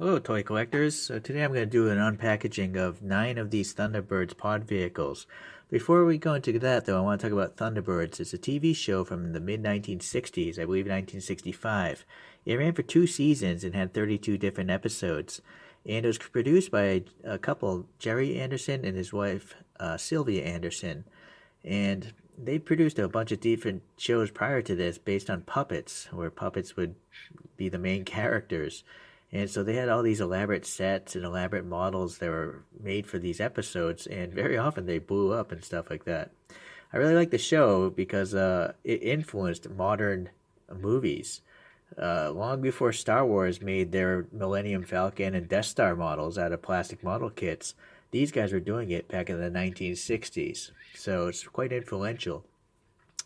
Hello, toy collectors. So today I'm going to do an unpackaging of 9 of these Thunderbirds pod vehicles. Before we go into that, though, I want to talk about Thunderbirds. It's a TV show from the mid-1960s, I believe 1965. It ran for 2 seasons and had 32 different episodes. And it was produced by a couple, Jerry Anderson and his wife, Sylvia Anderson. And they produced a bunch of different shows prior to this based on puppets, where puppets would be the main characters. And so they had all these elaborate sets and elaborate models that were made for these episodes, and very often they blew up and stuff like that. I really like the show because it influenced modern movies. Long before Star Wars made their Millennium Falcon and Death Star models out of plastic model kits, these guys were doing it back in the 1960s. So it's quite influential.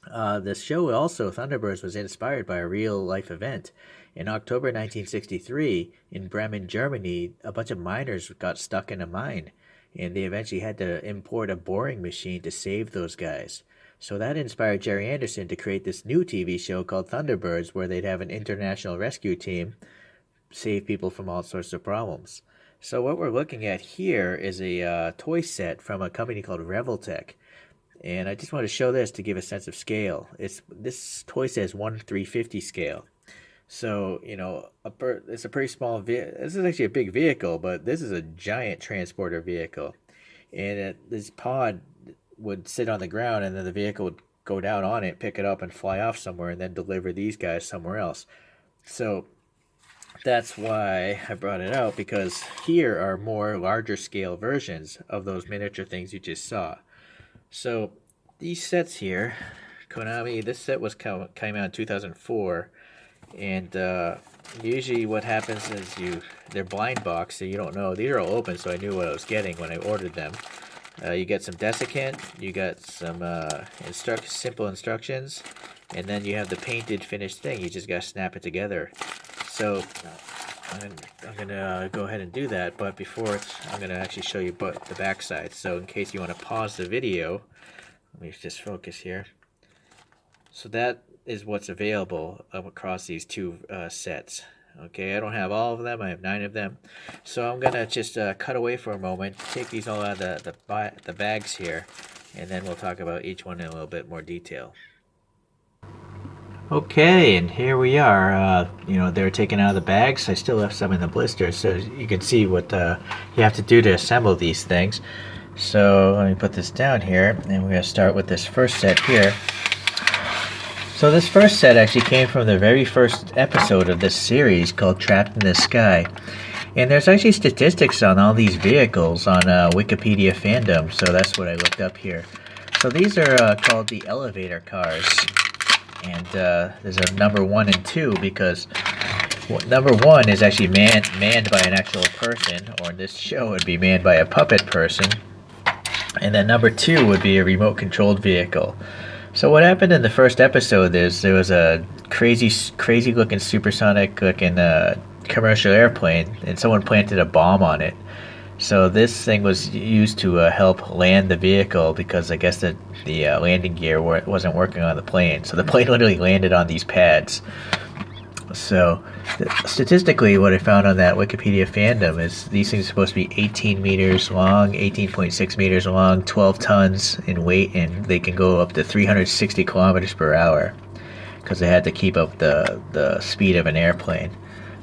The show also, Thunderbirds, was inspired by a real life event. In October 1963, in Bremen, Germany, a bunch of miners got stuck in a mine, and they eventually had to import a boring machine to save those guys. So that inspired Jerry Anderson to create this new TV show called Thunderbirds, where they'd have an international rescue team save people from all sorts of problems. So what we're looking at here is a toy set from a company called Revoltech. And I just want to show this to give a sense of scale. This toy set is 1/350 scale. So, it's a pretty small vehicle. This is actually a big vehicle, but this is a giant transporter vehicle. And this pod would sit on the ground, and then the vehicle would go down on it, pick it up, and fly off somewhere, and then deliver these guys somewhere else. So that's why I brought it out, because here are more larger scale versions of those miniature things you just saw. So these sets here, Konami, this set came out in 2004. And usually what happens is they're blind box, so you don't know. These are all open, so I knew what I was getting when I ordered them. You get some desiccant, you got some simple instructions, and then you have the painted finished thing. You just got to snap it together. So I'm gonna go ahead and do that, but I'm gonna actually show you the back side. So in case you want to pause the video, let me just focus here. So that is what's available across these two sets. Okay, I don't have all of them. I have 9 of them. So I'm gonna just cut away for a moment, take these all out of the bags here, and then we'll talk about each one in a little bit more detail. Okay, and here we are. They're taken out of the bags. I still left some in the blisters, so you can see what you have to do to assemble these things. So let me put this down here, and we're gonna start with this first set here. So this first set actually came from the very first episode of this series called Trapped in the Sky. And there's actually statistics on all these vehicles on Wikipedia fandom, so that's what I looked up here. So these are called the elevator cars. And there's a number 1 and 2 because number 1 is actually manned by an actual person, or in this show it would be manned by a puppet person. And then number 2 would be a remote controlled vehicle. So what happened in the first episode is there was a crazy looking supersonic looking commercial airplane, and someone planted a bomb on it. So this thing was used to help land the vehicle, because I guess the landing gear wasn't working on the plane. So the plane literally landed on these pads. So statistically, what I found on that Wikipedia fandom is these things are supposed to be 18 meters long, 18.6 meters long, 12 tons in weight, and they can go up to 360 kilometers per hour because they had to keep up the speed of an airplane.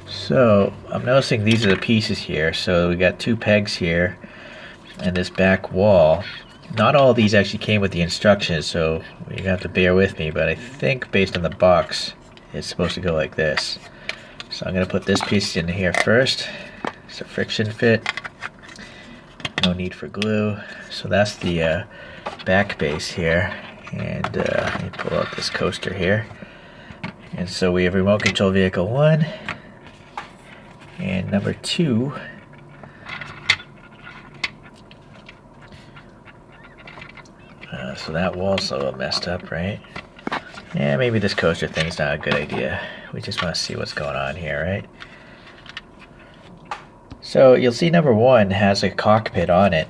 So I'm noticing these are the pieces here. So we got 2 pegs here and this back wall. Not all of these actually came with the instructions, so you have to bear with me, but I think based on the box it's supposed to go like this. So I'm going to put this piece in here first. It's a friction fit. No need for glue. So that's the back base here. And let me pull out this coaster here. And so we have remote control vehicle 1 and number 2. So that wall's a little messed up, right? Yeah, maybe this coaster thing's not a good idea. We just want to see what's going on here, right? So you'll see number 1 has a cockpit on it,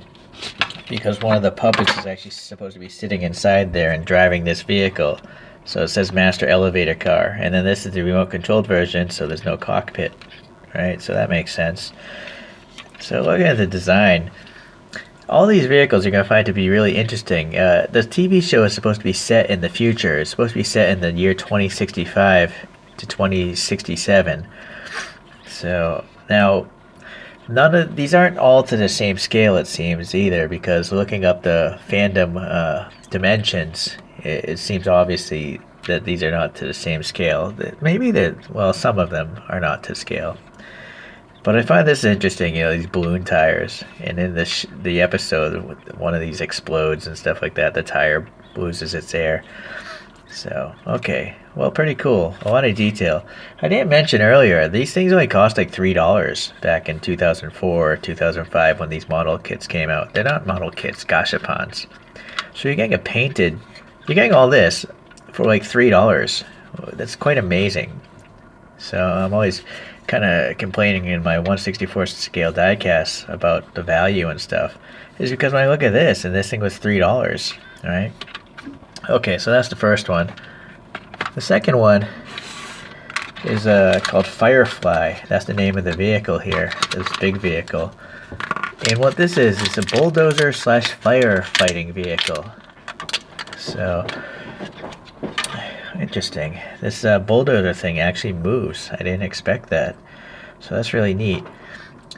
because one of the puppets is actually supposed to be sitting inside there and driving this vehicle. So it says Master Elevator Car, and then this is the remote controlled version, so there's no cockpit. right? So that makes sense. So look at the design. All these vehicles you're going to find to be really interesting. The TV show is supposed to be set in the future. It's supposed to be set in the year 2065 to 2067. So now, none of these aren't all to the same scale, it seems, either, because looking up the fandom dimensions, it seems obviously that these are not to the same scale. Maybe well, some of them are not to scale. But I find this interesting, these balloon tires. And in the episode, one of these explodes and stuff like that. The tire loses its air. So, okay. Well, pretty cool. A lot of detail. I didn't mention earlier, these things only cost like $3 back in 2004 or 2005 when these model kits came out. They're not model kits, gashapons. So you're getting you're getting all this for like $3. That's quite amazing. So I'm always kind of complaining in my 1/64 scale diecast about the value and stuff, is because when I look at this, and this thing was $3, all right? Okay, so that's the first one. The second one is called Firefly. That's the name of the vehicle here, this big vehicle. And what this is, it's a bulldozer / firefighting vehicle. So, interesting. This bulldozer thing actually moves. I didn't expect that. So that's really neat.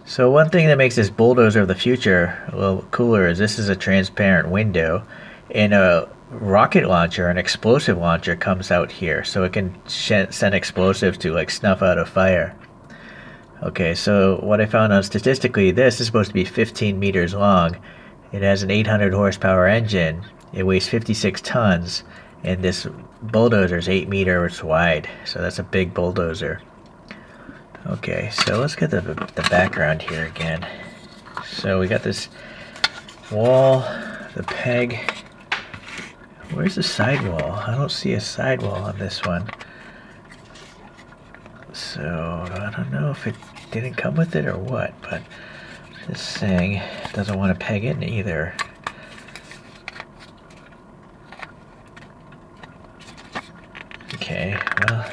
So one thing that makes this bulldozer of the future a little cooler is this is a transparent window, and a rocket launcher, an explosive launcher, comes out here, so it can send explosives to like snuff out a fire. Okay, so what I found out statistically, this is supposed to be 15 meters long. It has an 800 horsepower engine. It weighs 56 tons, and this bulldozer is 8 meters wide, so that's a big bulldozer. Okay, so let's get the background here again. So we got this wall, the peg. Where's the sidewall? I don't see a sidewall on this one. So I don't know if it didn't come with it or what, but this thing doesn't want to peg in either. Okay, well,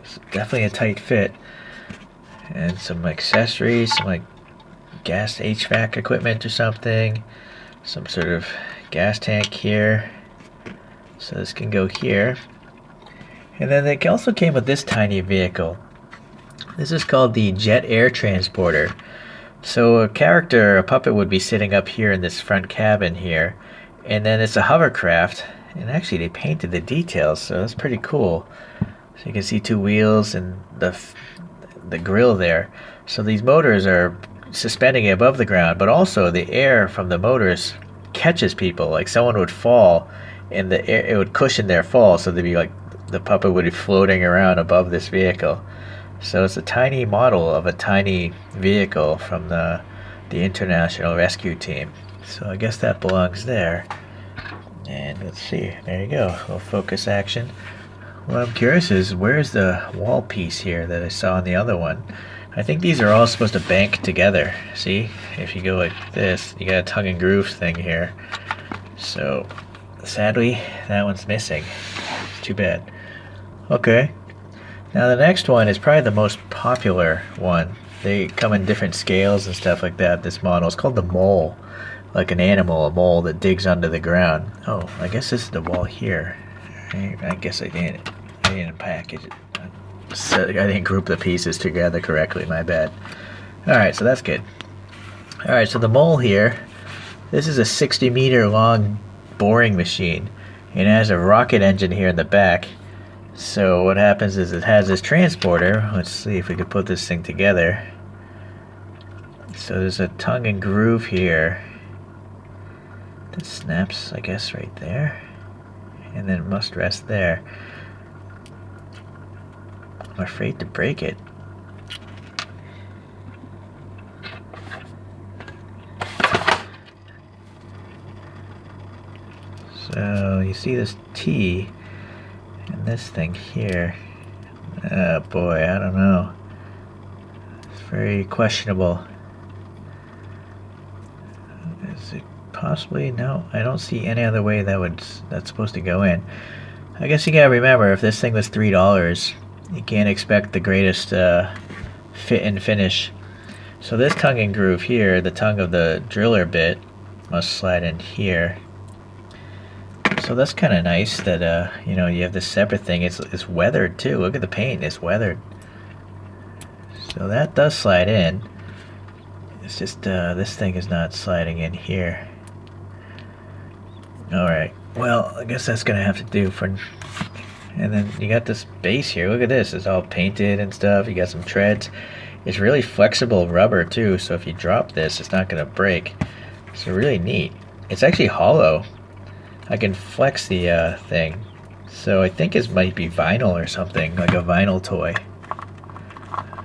it's definitely a tight fit. And some accessories, some like gas HVAC equipment or something. Some sort of gas tank here. So this can go here. And then it also came with this tiny vehicle. This is called the Jet Air Transporter. So a puppet would be sitting up here in this front cabin here. And then it's a hovercraft. And actually they painted the details, so that's pretty cool. So you can see two wheels and the grill there. So these motors are suspending above the ground, but also the air from the motors catches people. Like someone would fall, and the air, it would cushion their fall, so they'd be like, the puppet would be floating around above this vehicle. So it's a tiny model of a tiny vehicle from the International Rescue Team. So I guess that belongs there. And let's see, there you go, a little focus action. What I'm curious is, where's the wall piece here that I saw on the other one? I think these are all supposed to bank together. See, if you go like this, you got a tongue and groove thing here. So, sadly, that one's missing. Too bad. Okay, now the next one is probably the most popular one. They come in different scales and stuff like that. This model is called the Mole. Like an animal, a mole that digs under the ground. Oh, I guess this is the wall here. I guess I didn't package it. So I didn't group the pieces together correctly, my bad. Alright, so that's good. Alright, so the mole here, this is a 60-meter long boring machine. It has a rocket engine here in the back. So what happens is it has this transporter. Let's see if we can put this thing together. So there's a tongue and groove here. It snaps, I guess, right there, and then it must rest there. I'm afraid to break it. So you see this T and this thing here. Oh boy, I don't know. It's very questionable. Is it possibly? No, I don't see any other way that's supposed to go in. I guess you gotta remember, if this thing was $3, you can't expect the greatest fit and finish. So this tongue and groove here, the tongue of the driller bit, must slide in here. So that's kind of nice that you know, you have this separate thing. It's weathered too. Look at the paint, it's weathered. So that does slide in. It's just this thing is not sliding in here. Alright, well, I guess that's gonna have to do for. And then you got this base here. Look at this, it's all painted and stuff. You got some treads. It's really flexible rubber too, so if you drop this, it's not gonna break. It's really neat. It's actually hollow. I can flex the thing. So I think it might be vinyl or something, like a vinyl toy.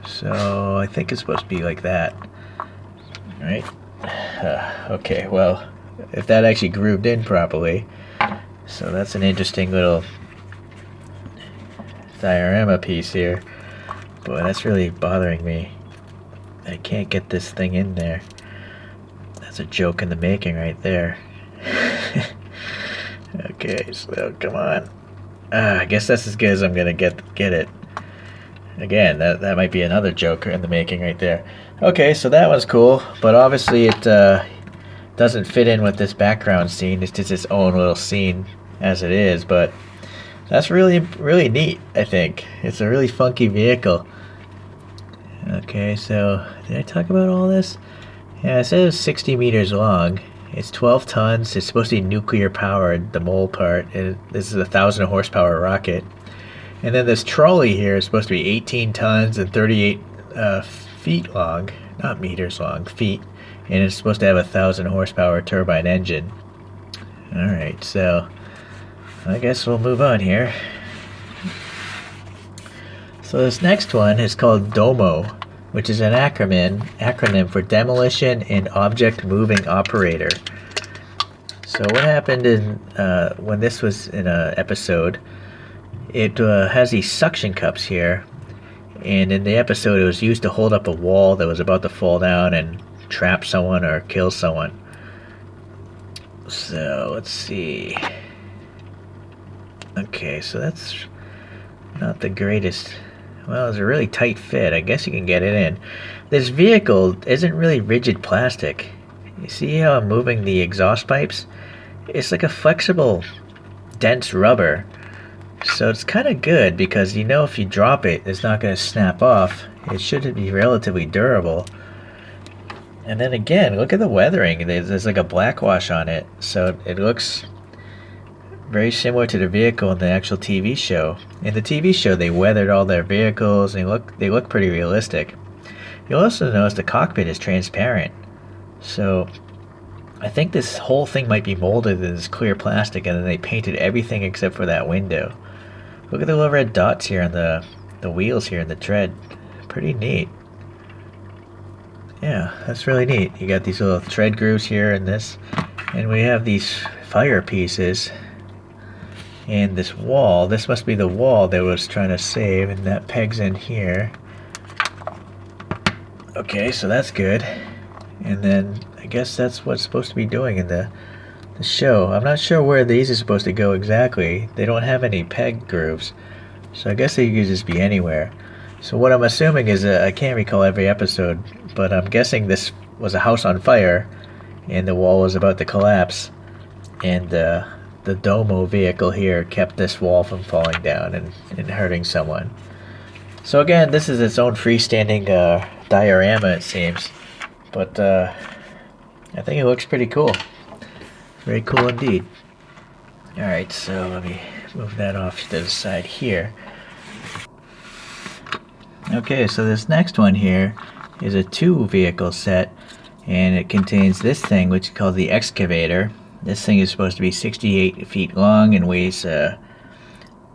So I think it's supposed to be like that. Right? Okay, well, if that actually grooved in properly. So that's an interesting little diorama piece here. Boy, that's really bothering me. I can't get this thing in there. That's a joke in the making right there. Okay, so come on. I guess that's as good as I'm gonna get it. Again, that might be another joke in the making right there. Okay, so that was cool, but obviously it doesn't fit in with this background scene. It's just its own little scene as it is, but that's really neat, I think. It's a really funky vehicle. Okay, so did I talk about all this? Yeah, it says 60 meters long. It's 12 tons. It's supposed to be nuclear powered, the mole part. This is a 1,000 horsepower rocket. And then this trolley here is supposed to be 18 tons and 38 feet long. Not meters long, feet. And it's supposed to have a 1,000 horsepower turbine engine. Alright, so I guess we'll move on here. So this next one is called Domo, which is an acronym for Demolition and Object Moving Operator. So what happened in when this was in an episode, it has these suction cups here, and in the episode it was used to hold up a wall that was about to fall down and trap someone or kill someone. So let's see. Okay, so that's not the greatest. Well, it's a really tight fit. I guess you can get it in. This vehicle isn't really rigid plastic. You see how I'm moving the exhaust pipes? It's like a flexible, dense rubber. So it's kind of good because you know if you drop it, it's not going to snap off. It should be relatively durable. And then again, look at the weathering. There's like a black wash on it. So it looks very similar to the vehicle in the actual TV show. In the TV show, they weathered all their vehicles and they look pretty realistic. You'll also notice the cockpit is transparent. So I think this whole thing might be molded in this clear plastic, and then they painted everything except for that window. Look at the little red dots here on the wheels here in the tread. Pretty neat. Yeah, that's really neat. You got these little tread grooves here in this, and we have these fire pieces. And this wall, this must be the wall that was trying to save, and that pegs in here. Okay, so that's good. And then I guess that's what's supposed to be doing in the show. I'm not sure where these are supposed to go exactly. They don't have any peg grooves, so I guess they could just be anywhere. So what I'm assuming is, I can't recall every episode, but I'm guessing this was a house on fire, and the wall was about to collapse, and the Domo vehicle here kept this wall from falling down and hurting someone. So again, this is its own freestanding diorama, it seems. But I think it looks pretty cool. Very cool indeed. Alright, so let me move that off to the side here. Okay, so this next one here is a 2-vehicle set, and it contains this thing, which is called the Excavator. This thing is supposed to be 68 feet long and weighs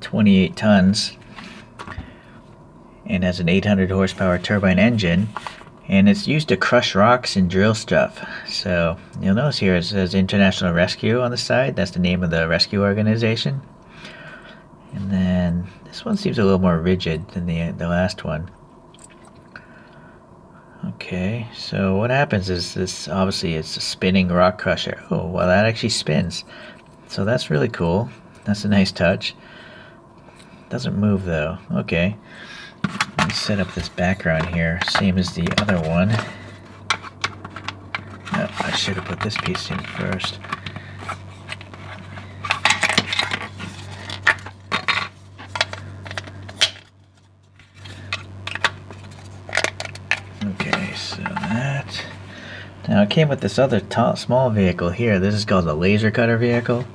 28 tons, and has an 800 horsepower turbine engine, and it's used to crush rocks and drill stuff. So you'll notice here it says International Rescue on the side. That's the name of the rescue organization. And then this one seems a little more rigid than the last one. Okay, so what happens is this, obviously it's a spinning rock crusher. Oh, well, that actually spins. So that's really cool. That's a nice touch. Doesn't move though. Okay. Let me set up this background here, same as the other one. Oh, I should have put this piece in first. Okay, so that. Now it came with this other small vehicle here. This is called a laser cutter vehicle,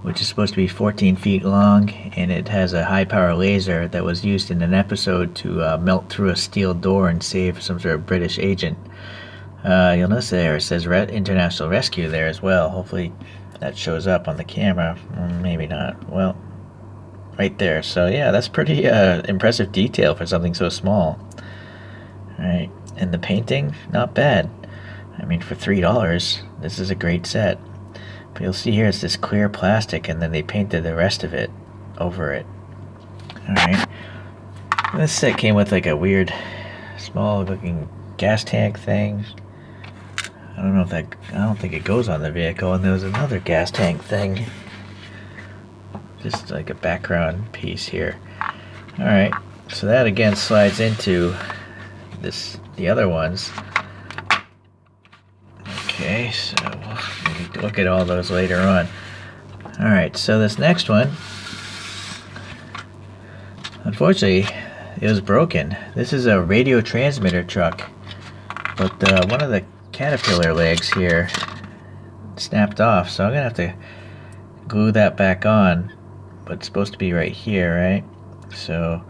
which is supposed to be 14 feet long, and it has a high power laser that was used in an episode to melt through a steel door and save some sort of British agent. You'll notice there it says International Rescue there as well. Hopefully that shows up on the camera. Maybe not. Well, right there. So yeah, that's pretty impressive detail for something so small. Alright, and the painting, not bad. I mean, for $3, this is a great set. But you'll see here it's this clear plastic, and then they painted the rest of it over it. Alright. This set came with like a weird, small looking gas tank thing. I don't know if that, I don't think it goes on the vehicle, and there was another gas tank thing. Just like a background piece here. Alright, so that again slides into the other ones. Okay, so we'll maybe look at all those later on. Alright, so this next one, unfortunately, it was broken. This is a radio transmitter truck, but one of the caterpillar legs here snapped off, so I'm gonna have to glue that back on, but it's supposed to be right here, right? So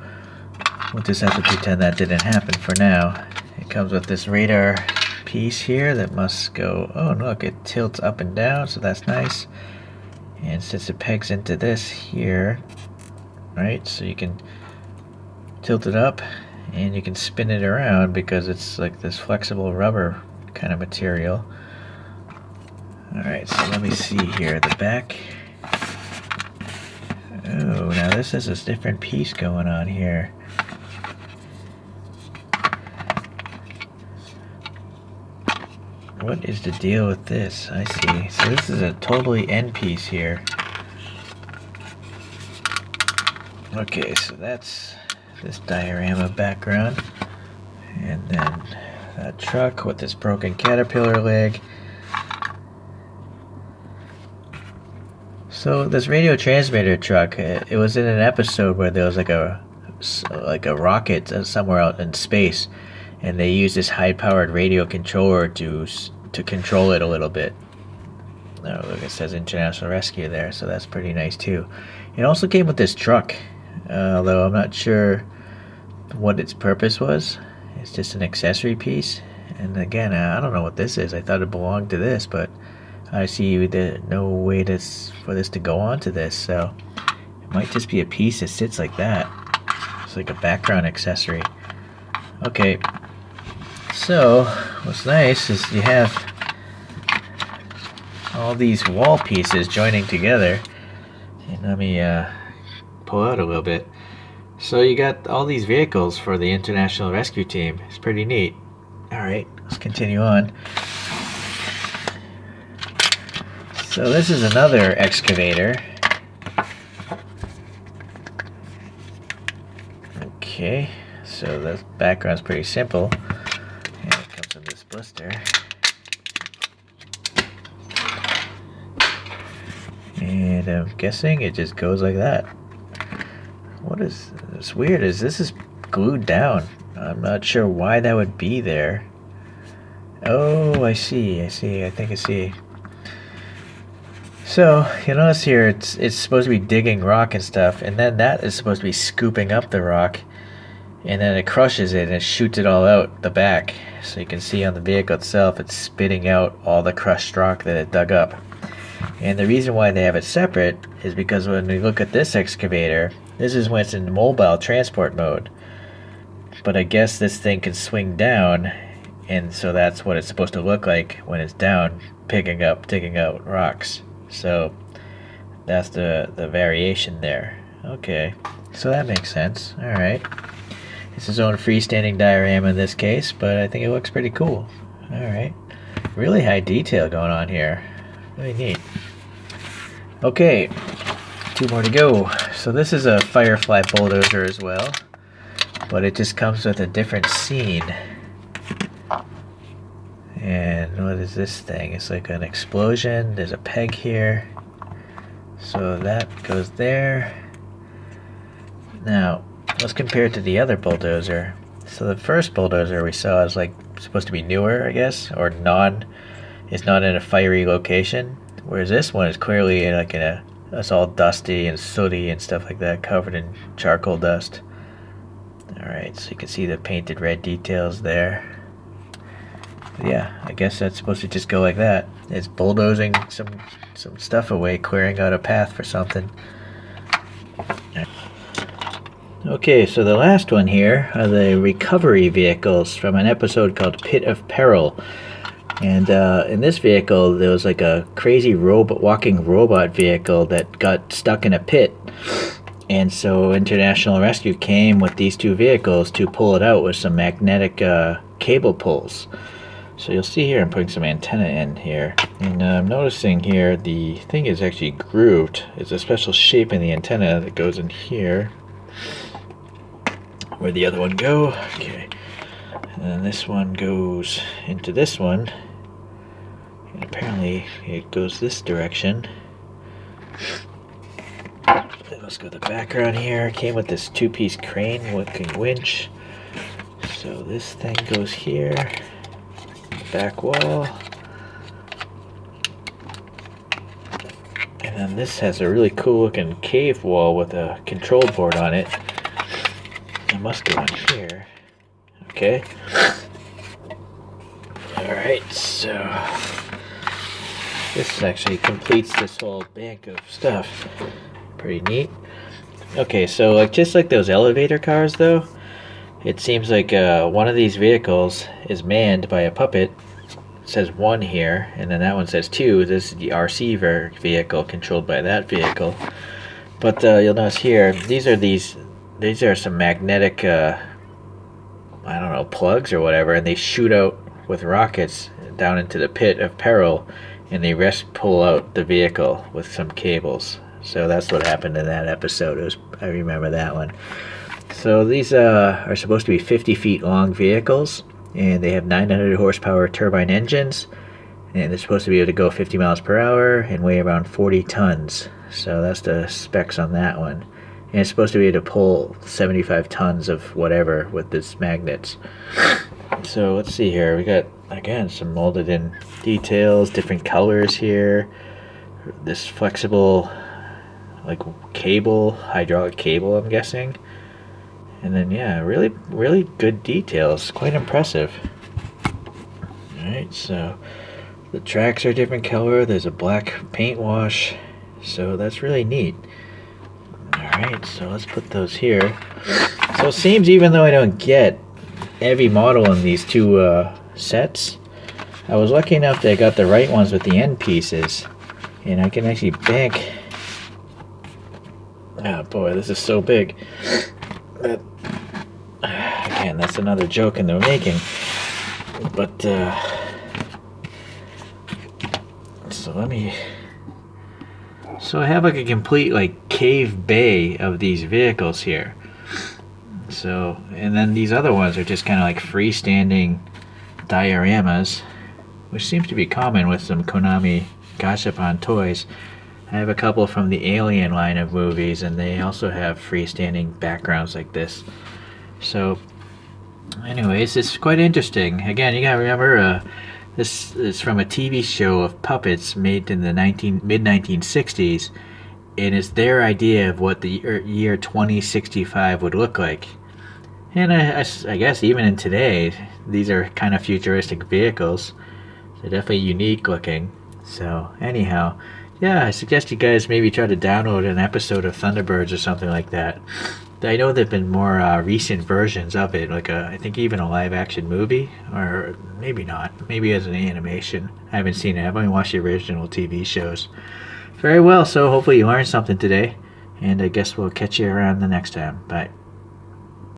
we'll just have to pretend that didn't happen for now. It comes with this radar piece here that must go, oh look, it tilts up and down, so that's nice. And since it pegs into this here, right, so you can tilt it up and you can spin it around because it's like this flexible rubber kind of material. Alright, so let me see here, the back. Oh, now this is a different piece going on here. What is the deal with this? I see. So this is a totally end piece here. Okay, so that's this diorama background. And then that truck with this broken caterpillar leg. So this radio transmitter truck, it was in an episode where there was like a rocket somewhere out in space, and they used this high-powered radio controller to control it a little bit. Oh, look, it says International Rescue there, so that's pretty nice too. It also came with this truck, although I'm not sure what its purpose was. It's just an accessory piece, and again, I don't know what this is. I thought it belonged to this, but I see no way for this to go onto this, so it might just be a piece that sits like that. It's like a background accessory. Okay, so what's nice is you have all these wall pieces joining together. And let me pull out a little bit. So you got all these vehicles for the International Rescue Team. It's pretty neat. Alright, let's continue on. So this is another excavator. Okay, so the background's pretty simple. And it comes with this blister. And I'm guessing it just goes like that. What is this? Weird is this is glued down. I'm not sure why that would be there. Oh, I see. I think I see. So you notice here it's supposed to be digging rock and stuff, and then that is supposed to be scooping up the rock, and then it crushes it and it shoots it all out the back. So you can see on the vehicle itself it's spitting out all the crushed rock that it dug up. And the reason why they have it separate is because when we look at this excavator, this is when it's in mobile transport mode. But I guess this thing can swing down, and so that's what it's supposed to look like when it's down, digging out rocks. So that's the variation there. Okay, so that makes sense. Alright. It's his own freestanding diorama in this case, but I think it looks pretty cool. Alright. Really high detail going on here. Really neat. Okay, 2 more to go. So this is a Firefly bulldozer as well. but it just comes with a different scene. And what is this thing? It's like an explosion. There's a peg here. So that goes there. Now, let's compare it to the other bulldozer. So the first bulldozer we saw is like supposed to be newer, I guess, or it's not in a fiery location. Whereas this one is clearly in like it's all dusty and sooty and stuff like that, covered in charcoal dust. Alright, so you can see the painted red details there. Yeah, I guess that's supposed to just go like that. It's bulldozing some stuff away, clearing out a path for something. Okay, so the last one here are the recovery vehicles from an episode called Pit of Peril. And in this vehicle, there was like a crazy walking robot vehicle that got stuck in a pit. And so International Rescue came with these two vehicles to pull it out with some magnetic cable pulls. So you'll see here I'm putting some antenna in here, and I'm noticing here the thing is actually grooved. It's a special shape in the antenna that goes in here. Where'd the other one go? Okay. And then this one goes into this one. And apparently it goes this direction. Let's go to the background here. It came with this two-piece crane looking winch. So this thing goes here. Back wall, and then this has a really cool looking cave wall with a control board on it. It must go in here. Okay. Alright, so this actually completes this whole bank of stuff. Pretty neat. Okay, so like just like those elevator cars though, it seems like one of these vehicles is manned by a puppet. It says 1 here, and then that one says 2. This is the RC vehicle controlled by that vehicle. But you'll notice here, these are some magnetic, I don't know, plugs or whatever, and they shoot out with rockets down into the Pit of Peril, and they pull out the vehicle with some cables. So that's what happened in that episode. I remember that one. So these are supposed to be 50 feet long vehicles, and they have 900 horsepower turbine engines, and they're supposed to be able to go 50 miles per hour and weigh around 40 tons. So that's the specs on that one. And it's supposed to be able to pull 75 tons of whatever with these magnets. So let's see here. We got, again, some molded in details, different colors here. This flexible, like cable, hydraulic cable, I'm guessing. And then, yeah, really, really good details. Quite impressive. Alright, so the tracks are different color. There's a black paint wash. So that's really neat. Alright, so let's put those here. So it seems even though I don't get every model in these two sets, I was lucky enough that I got the right ones with the end pieces. And I can actually bank. Oh boy, this is so big. But again, that's another joke in the making. But so I have like a complete like cave bay of these vehicles here. So, and then these other ones are just kind of like freestanding dioramas, which seems to be common with some Konami gashapon toys. I have a couple from the Alien line of movies, and they also have freestanding backgrounds like this. So, anyways, it's quite interesting. Again, you gotta remember, this is from a TV show of puppets made in the mid-1960s, and it's their idea of what the year 2065 would look like. And I guess even in today, these are kind of futuristic vehicles. They're definitely unique looking. So, anyhow, yeah, I suggest you guys maybe try to download an episode of Thunderbirds or something like that. I know there have been more recent versions of it, like I think even a live-action movie, or maybe not. Maybe as an animation. I haven't seen it. I've only watched the original TV shows. Very well, so hopefully you learned something today, and I guess we'll catch you around the next time. Bye.